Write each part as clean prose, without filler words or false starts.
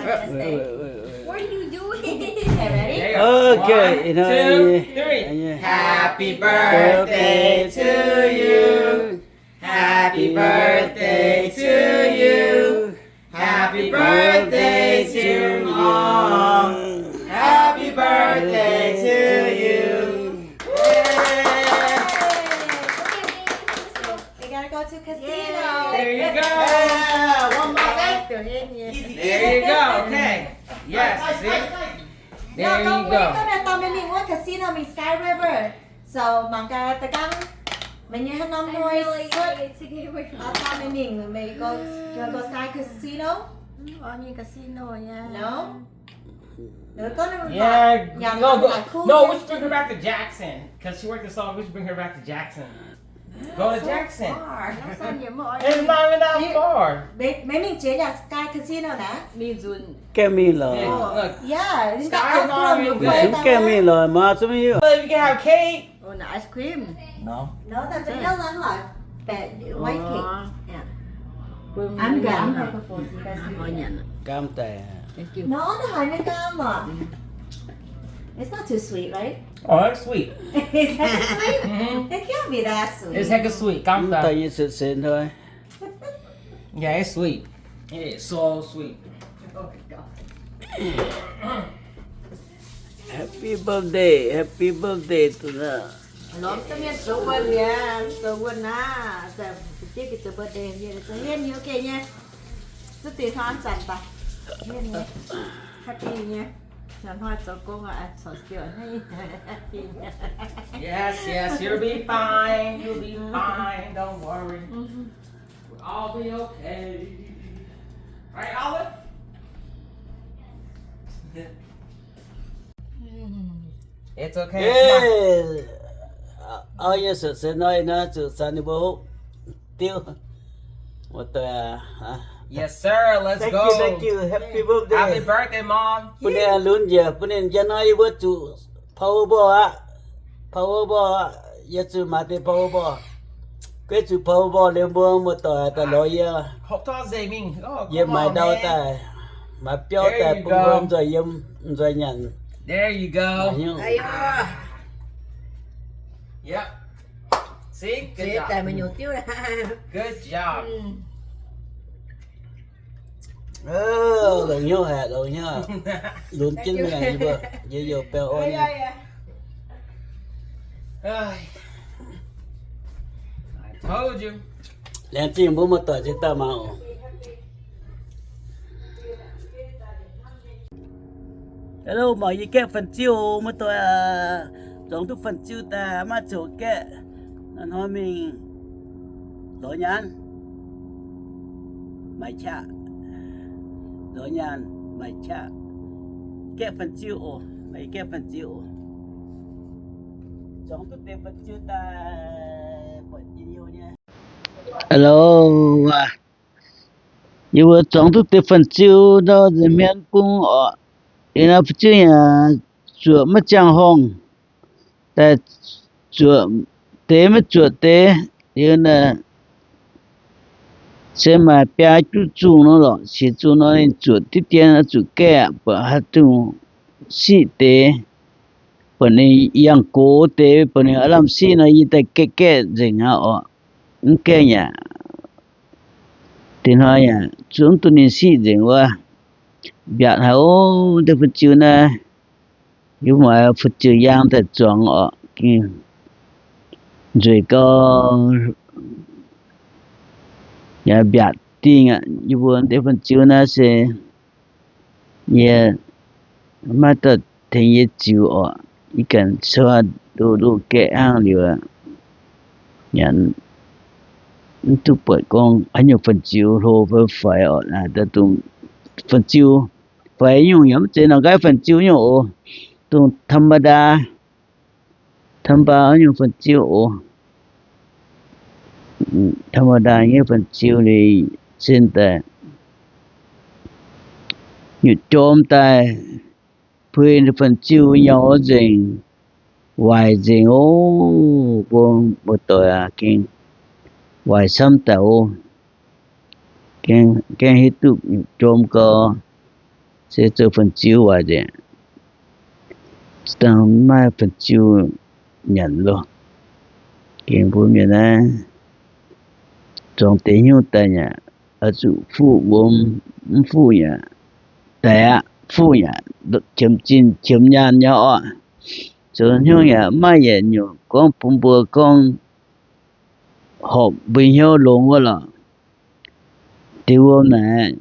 What are you doing? Okay, ready? There you go. Okay, One, two, three. Happy birthday to you. Happy birthday to you. Happy birthday to Mom. Happy birthday to you. We gotta go to casino. There you go. One more thing. There you go. Okay. Yes. See? There No, you we're go. gonna tao mình what casino means Sky River. So mangc tegang mình nhớ năm Oh, nuôi really suốt need to get away from tao mình go Sky Casino. Only casino, yeah. No. Đứa con nó Yeah. nhà No, nó là cool. no, we should bring her back to Jackson. Because she worked the song. We should bring her back to Jackson. Go to Jackson. Nó sao nhiều mọi It's not even that far. Mấy mình chế nhà Sky Casino nè. mình dùn. Kemi rồi. Yeah, look. Yeah, Sky chúng ta is not even good. Chúng Kemi rồi mà sao mới Well, you can have cake. Oh, no, ice cream. No. nó ta tính nó lắm rồi. But white cake. Yeah. I'm I'm here before you guys Ngồi can. nhận. cam tè. Thank you. Nó hỏi nó cam mà. It's not too sweet, right? Oh, that's sweet. Is that sweet? Mm-hmm. It can't be that sweet. It's hecka sweet. Calm Tự down. nhiên sự xịn thôi. Yeah, it's sweet. It is so sweet. Oh my god. Happy birthday to the. Nó tao biết số quân nha, số quân á. Giờ tiếc cái số birthday như thế. Tao hiên nhiều kề nha. Rất tiền hoan sẵn ta. Hiên nha. Happy nha. Sẵn hoa số cô mà số kiểu này. Happy nha. Yes, yes, you'll be fine. You'll be fine. Don't worry. We'll all be okay. Right, Olive? It's okay. Ê, ôi như sự xịn nói nó sự xịn đi bố. Tiêu. Một tờ hả? Yes, sir. Let's Thank go. you, thank you. Happy birthday. Happy birthday, Mom. Punya lun je, punya janai buat tu Powerball ah, Powerball ah, ya tu mati Powerball. Cái tu Powerball lên buông một tờ tờ lawyer, Hope to say me. Oh, ya come mai on, đau man. ta, mà béo There ta you bung go. bung rồi yếm rồi nhận, There you go. nhưng Yep. See? Good Thế tại job. mình nhiều tiêu ra. Good job. rồi nhớ hả rồi nhớ, lun chín ngày như bữa, giờ béo ôn nha. Ai. I told you. Làm chi bố một tờ chỉ ta màu. Hello mọi người kẹp phần chiêu một tờ giống thức phần chiêu ta mà chỗ kẹp nói mình đổi nhàn mày cha đổi nhàn mày cha kẹp phần chiêu mày kẹp phần chiêu giống thức tiền phần chiêu ta bỏ nhiều nha. Hello như vừa giống thức tiền phần chiêu đó thì miền cũng ở因为不这样做么讲红，但做对么做对，有呢，先嘛别就做了咯，是做了你做的点做改，不还种是对，不能养狗对，不能阿拉是呢，伊得改人啊哦，改呀，电话呀，总多年是人哇。Biar hao de fucu na yu ma fucu yang ta chuang o ki rồi có ya biar ting a yu buồn de fucu na se ye ma ta ten ye chiu o ikan so do ke ang liu yan tu pai kong anyo fucu ho fa phải o na ta tung phần chiêu phải dùng giống trên là cái phần chiêu nhổ tu tham ba những phần chiêu tham ba những phần chiêu này trên ta như chôm ta phơi phần chiêu nhỏ dình vài dình ô buông một tuổi à kinh vài xăm tàu cái hết tục chôm co sẽ做份酒啊的，当买份酒nhận咯，见不面呢，从地乡带呀，就富翁富呀，带啊富呀，签人了啊，就乡呀买嘢牛，讲本部讲。học bình hiệu luôn rồi thì hôm nay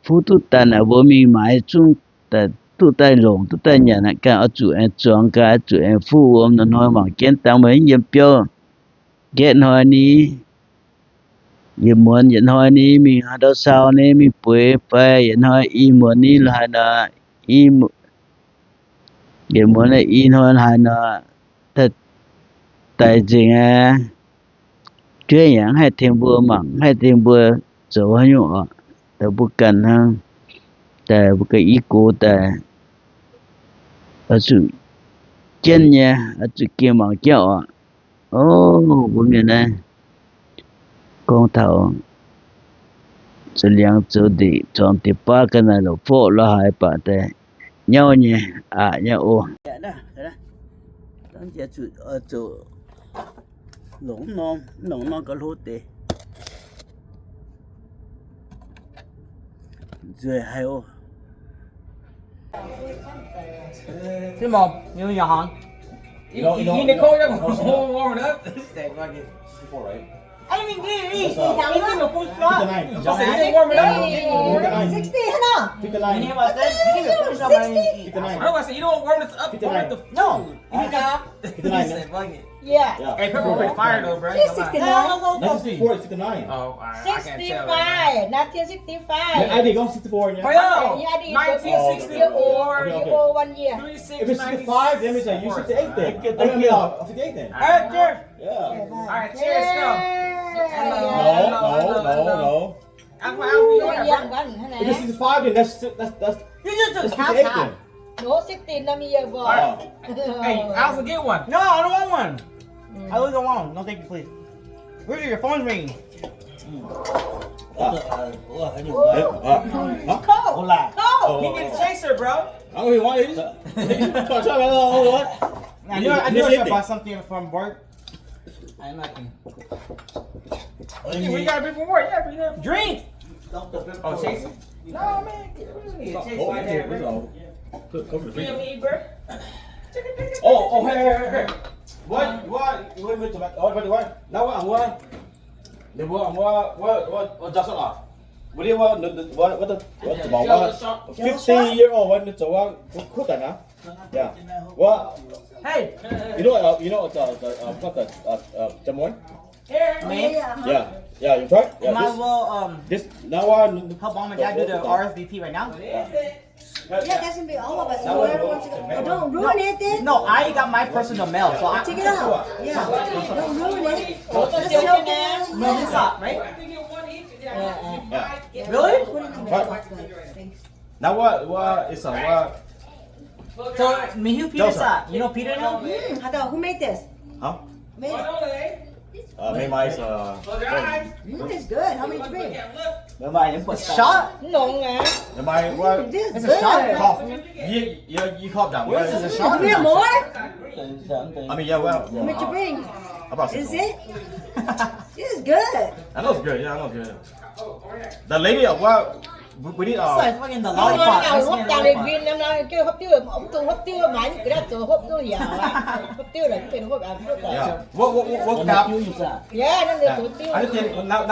phụ tu tan là bố mình mãi chung tại tu tay lồng tu tay nhà này cả ở chủ em chọn cả chủ em phụ hôm nó nói bằng kiến tạo mấy nhiệm tiêu kiến hỏi ní nhiệm muốn nhận hỏi ní mình ở đâu sao ní mình bơi phải nhận hỏi y muốn ní là nó y nhiệm muốn là y hỏi là nó thật tại gì à chuyệnอย่างให้เทียมบัวมั่งให้เทียมบัวโจให้อยู่อ่ะแต่บุกันฮะแต่บุกอีโก้แต่จุเจนเนี่ยจุเกี่ยมังเจ้าอ่ะโอ้บุญเนี่ยนะกองเท่าจะเลี้ยงจุดีจอมติป้ากันนะเราโฟละหายป่ะแต่เงี้ยเนี่ยเนี่ยโอ้ตั้งใจจุlỏng non có lúa tê rồi hay ô Thế một như nhỏ hòn. You need to cold up, warm it up. Stay like it. Before, right? I mean, đi thằng nó nó phun gió. Just say you didn't warm it up. 60 hả? 59. You know what I said? You need to put something in. 59. I said you don't warm it up. Warm it No. You got. 59. Say fuck it. Yeah. Yeah. Hey, pepper pretty fire though, bro. She's Come on. 69. 1964, 69. Oh, alright. I can't tell. Right 65. 1965. Yeah, ID go 64 now. yeah. Yo, Yeah, I did. 1964. Okay. You go 1 year. 36, If it's 65, then it's like you 68 then. I mean, 58 then. Alright, cheers. Yeah. Alright, cheers, go. No. I'm out Go of young here. one, hả If it's nè? 65, then that's You just 58 then. No, 16 năm year boy. Oh. Hey, I also get one. No, I don't want one. I really don't want one. No, thank you, please. Where's your phone's ringing? Huh? Hola. Oh. He need a chaser, bro. I don't even want it. Try what? I knew I should buy something from work. I'm not kidding. We gotta be from work. You gotta be there. Drink. Oh, chaser? No, man. We need a chaser like that, bro. Feel me, bro? Oh, hey. What? Now what? What just off? What do you want? What the 50-year-old one that's one cook that yeah. What? Hey. You know the jamon? Man. Yeah, you try? Yeah, Might as well this now one help mom and dad do the RSVP right now. Yeah, that should be all of us. So whoever wants to go. Oh, don't ruin it then. No, I got my personal mail, so I Take it out. Yeah. Don't ruin it. No, Just so now. no, it's not, right? Yeah. Really? Put it in the box. Thanks. Now what is what? So, Mihu Peter sa. You know Peter now? Hado, who made this? Huh? Made it. Made my It's good. How many did you bring? What, shot? No, man. my what? This It's is a shot? good. Cough. You cough down. Where's this a Do shot? we have more? I mean, yeah, well. How much you bring? About Is 6. it? This is good. I know it's good. Yeah, I know it's good. The lady, what? We need It's like fucking the Ông nói lollipop. nào It's hút like chào lollipop. liền viên năm nay kêu hấp tiêu ông tu hấp tiêu mà cái đó tu hấp tiêu giàu hấp tiêu là cái tiền hấp ăn hấp Yeah. là What cam? yeah nó được hấp tiêu I just now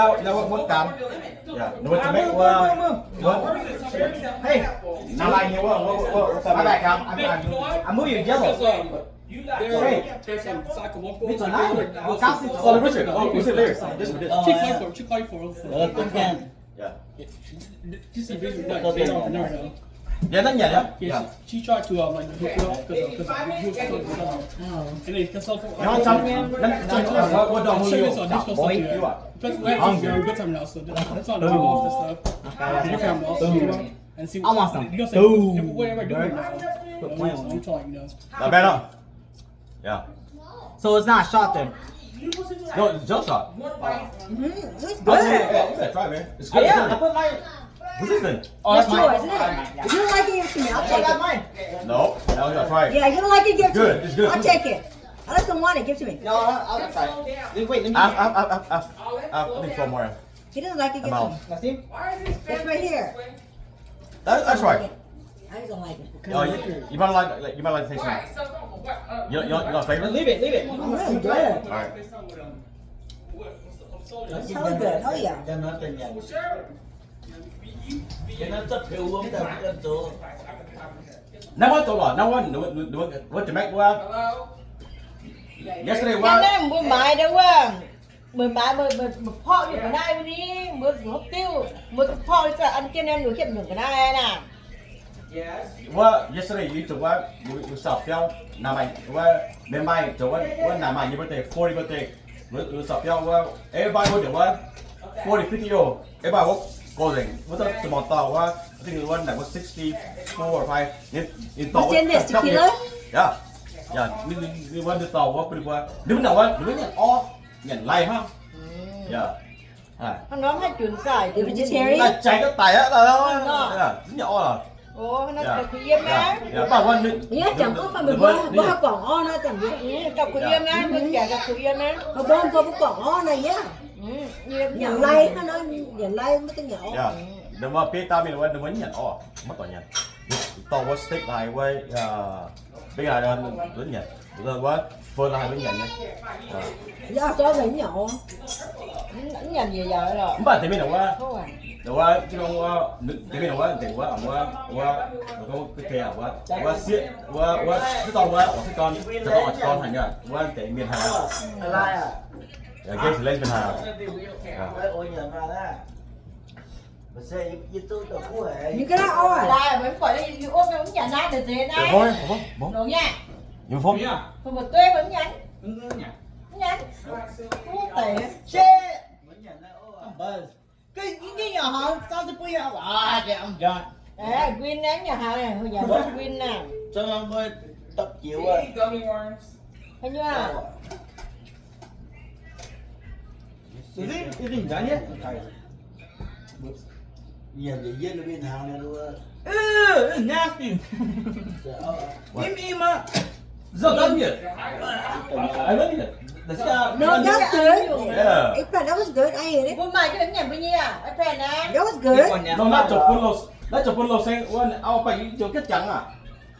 what cam? Yeah. No what to make what? Hey, Now like here what? my bad, Cal. I moved your yellow. Hey, it's a nine. Well, Cal seems Oh, Richard. Oh, Richard Lear. This is She called for Yeah. Just see video. No. Yeah, not yet. Yeah, Yeah. she tried to like hook it up because he was talking to her. And then because You want some? What dog? show this on this stuff. Boy, Yeah. you what? Because we're having good time now, so that's all the off the stuff. And your family also, you know, and see. I want some. You gonna say whatever doing now. So I'm trying, you know. Not bad, huh? Yeah. So it's not a shot then. No, it's just shot. it's Oh, good yeah, try, man. It's Oh, good. yeah, I put my. What's this thing? Oh, that's that's yours mine. isn't it if you don't like it give it to me. I'll I take got it. mine. No, now you gotta try it. Yeah, you don't like it, give it to Good, me. it's good. I'll take it. I just don't want it. Give it to me. No, I'll try it. Wait, let me. I need 4 more. He doesn't like it, give it to me. Now, see? It's right here. That's right. I just don't like it. Oh, you might like to taste it. You don't flavor? Leave it, leave it. Oh, really good. All right. It's hella good. Oh yeah. cho nó trên nhà cho nó rất hiệu uống tao cũng ăn chỗ Now what? Now what to make? Well, yesterday ฉัน what? ได้มือหมายด้วยว่ามือหมายมือพ่ออยู่กับนายวันนี้มือหัวติ้วมือพ่อจะอันเจนนั่นอยู่เข้มหนึ่งกับนายน่ะ Well, yesterday you took what? You stop film. Now my well, then my to what? Now my birthday, 40 birthday. You stop film. Well, everybody would do what? 40, 50 year old. Everybody was going. What's the small talk? What? I think the one that was 64 or 5. In talk. What's in this, tequila? Yeah. Yeah. You want to talk what? Pretty well. Do you know what? Do you know all? Nhận like huh? Yeah. เขาน้องให้จุนใส่เดี๋ยว vegetarian Là chạy cái tài á là nhỏ à. โอ้เขาน่าจะคุยเยี่ยมนะ Dạ, bà quan định. เนี่ยจังก็ฟังแบบว่ากล่องอ้อนะจังกับคุยเยี่ยมนะมึงแก่กับคุยเยี่ยมนะเขาบ้องเขากล่องอ้อนะเนี่ยอย่างไรเขาเนาะอย่างไรไม่ต้องอย่างอ้อ Dạ. Đừng mà phía tao mình đừng muốn nhận ó, mất tỏi nhận. Tao có stick lại với bây giờ là lớn nhận. Rồi quá phơi lại với nhận nhá. do cho người nhậu nhận gì giờ rồi Không phải thì mình đâu quá. không à Đâu quá chứ không thì mình đâu quá thì quá quá có cái kè quá xiết quá cái con quá cái con thành nhá. Quá để miền Hà. lại à Dạ cái lên miền Hà. cái ôi nhà mà đó mà xe như tôi đâu có hệ những cái đó ôi là vẫn phải đi ôm cái ống nhà nát để thế này Thôi, đồ nha nhiều phong. còn một tuê vẫn nhắn nhắn không tệ Cái nhà hàng sao tôi bây giờ kìa ông John. Win đánh nhà hàng này, hồi nhà đó Win nè cho nó mới tập chịu à Gummy worms. thấy chưa Is it done yet? nhà gì với nó bên hàng này luôn It's nasty. Give me my. Rất lắm nhỉ. Ai biết nhỉ? no that's good Yeah. it that was good I ate it Buôn mày cho đến nhà bao nhiêu à? Ở trên nè. that was good Nó đã chụp con lô xanh, ao phải chỗ kết trắng à?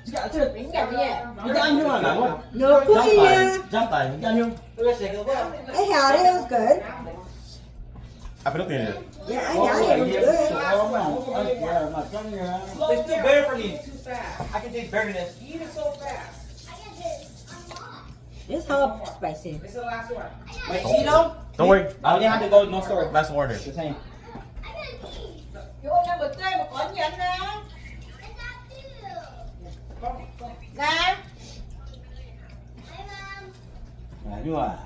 Dạ chứ. Đến nhà bao nhiêu? Cái ăn như là nặng quá. no cookie Giáp tài, cái ăn như. I had it was good À phải đốt tiền rồi. yeah I had it it was good mà trong nhà It's too bitter for me. I can taste bitterness. Eat it so fast. it's hot spicy This is the last one. Wait, see though? Don't worry. I didn't have to go no store. Last order. The same. Chú ơi, nó bật tê một con nhẫn nè. Nè. nhưng mà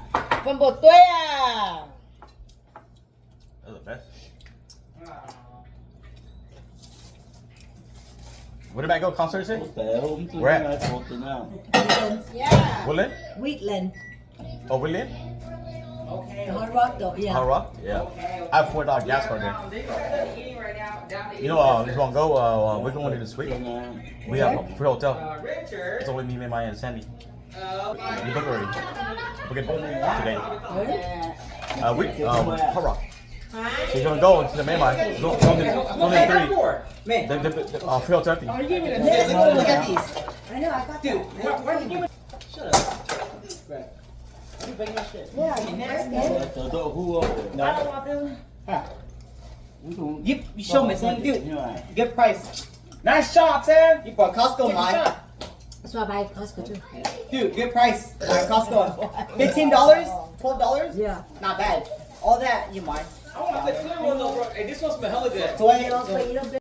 con bột tuê à That's the best. Where did I go concert say? tệ hôm tôi Where? nói thuộc từ nào Yeah. Woodland? Wheatland Oh, Woodland? hot rock though yeah Hard Rock? Yeah. I have $4 gas card there. Eating right now. Down to You know, if you want to go, we're going to this week. We have a free hotel. Richard. It's only me, Maya, and Sandy. Okay. You book already. Book it today. Hard Rock. So you're gonna go to the main line. Go to only three. Man. The free hotel thing. Look at these. I know I got Dude, where did you Shut up. You bring that shit. từ tôi khu No. You show me something, dude. Good price. Nice shot, man. You bought Costco mine. that's why I buy Costco too Dude, good price. Costco. $15? $12? yeah Not bad. All that, you mind. I want the clear one though, bro. Hey, this one smells hella good. 20.